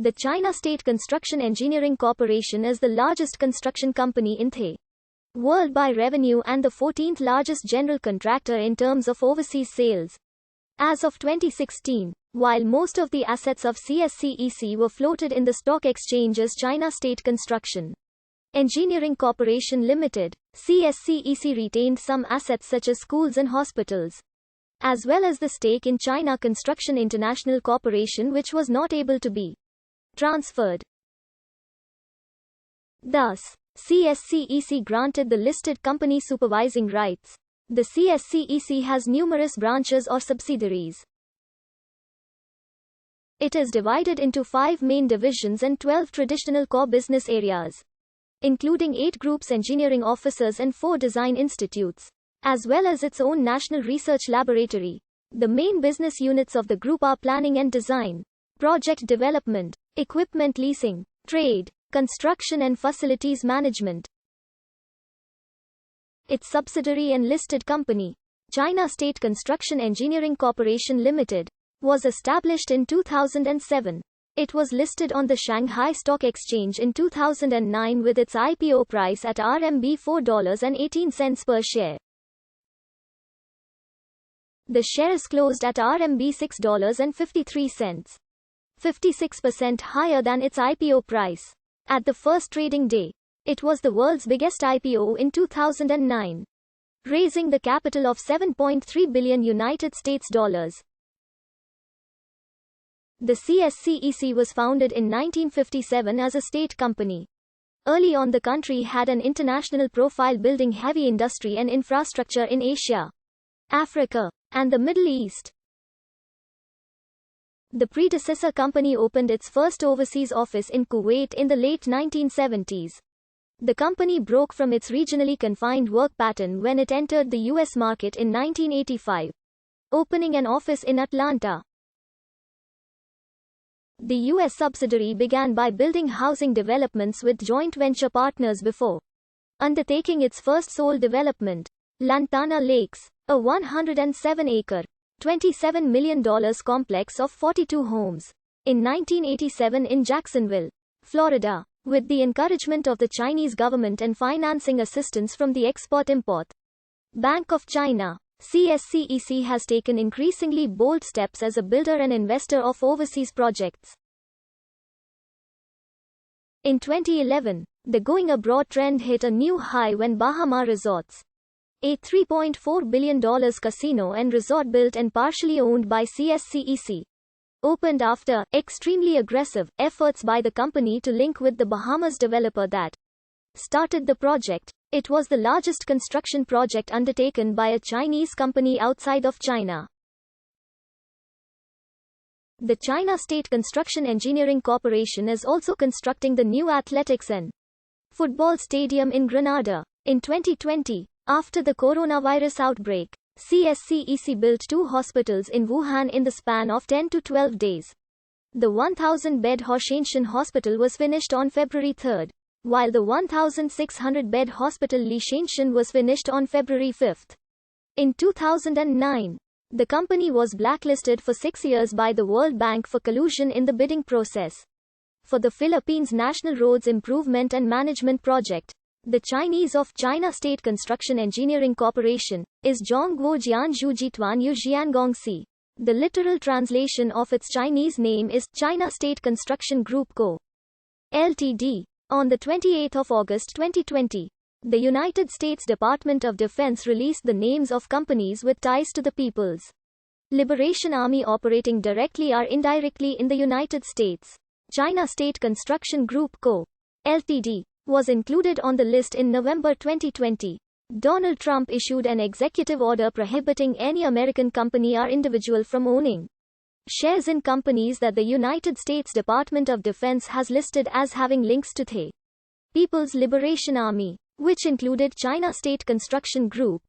The China State Construction Engineering Corporation is the largest construction company in the world by revenue and the 14th largest general contractor in terms of overseas sales. As of 2016, while most of the assets of CSCEC were floated in the stock exchange as China State Construction Engineering Corporation Limited, CSCEC retained some assets such as schools and hospitals, as well as the stake in China Construction International Corporation, which was not able to be transferred. Thus, CSCEC granted the listed company supervising rights. The CSCEC has numerous branches or subsidiaries. It is divided into 5 main divisions and 12 traditional core business areas, including 8 groups engineering offices and 4 design institutes, as well as its own national research laboratory. The main business units of the group are planning and design, project development, equipment leasing, trade, construction and facilities management. Its subsidiary and listed company, China State Construction Engineering Corporation Limited, was established in 2007. It was listed on the Shanghai Stock Exchange in 2009 with its IPO price at RMB 4.18 per share. The shares closed at RMB 6.53, 56% higher than its IPO price. At the first trading day, it was the world's biggest IPO in 2009, raising the capital of $7.3 billion United States dollars. The CSCEC was founded in 1957 as a state company. Early on, the country had an international profile, building heavy industry and infrastructure in Asia, Africa, and the Middle East. The predecessor company opened its first overseas office in Kuwait in the late 1970s. The company broke from its regionally confined work pattern when it entered the US market in 1985, opening an office in Atlanta. The US subsidiary began by building housing developments with joint venture partners before undertaking its first sole development, Lantana Lakes, a 107-acre, $27 million complex of 42 homes, in 1987 in Jacksonville, Florida, with the encouragement of the Chinese government and financing assistance from the Export-Import Bank of China. CSCEC has taken increasingly bold steps as a builder and investor of overseas projects. In 2011, the going abroad trend hit a new high when Bahama Resorts, a $3.4 billion casino and resort built and partially owned by CSCEC, opened after extremely aggressive efforts by the company to link with the Bahamas developer that started the project. It was the largest construction project undertaken by a Chinese company outside of China. The China State Construction Engineering Corporation is also constructing the new athletics and football stadium in Grenada. In 2020, after the coronavirus outbreak, CSCEC built 2 hospitals in Wuhan in the span of 10 to 12 days. The 1,000-bed Hoshanshan Hospital was finished on February 3, while the 1,600-bed hospital Lishanshan was finished on February 5. In 2009, the company was blacklisted for 6 years by the World Bank for collusion in the bidding process for the Philippines National Roads Improvement and Management Project. The Chinese of China State Construction Engineering Corporation is Zhongguo Jianzhu Jituan Yu Jiangongxi. The literal translation of its Chinese name is China State Construction Group Co. Ltd. On 28 August 2020, the United States Department of Defense released the names of companies with ties to the People's Liberation Army operating directly or indirectly in the United States. China State Construction Group Co. Ltd. was included on the list in November 2020. Donald Trump issued an executive order prohibiting any American company or individual from owning shares in companies that the United States Department of Defense has listed as having links to the People's Liberation Army, which included China State Construction Group.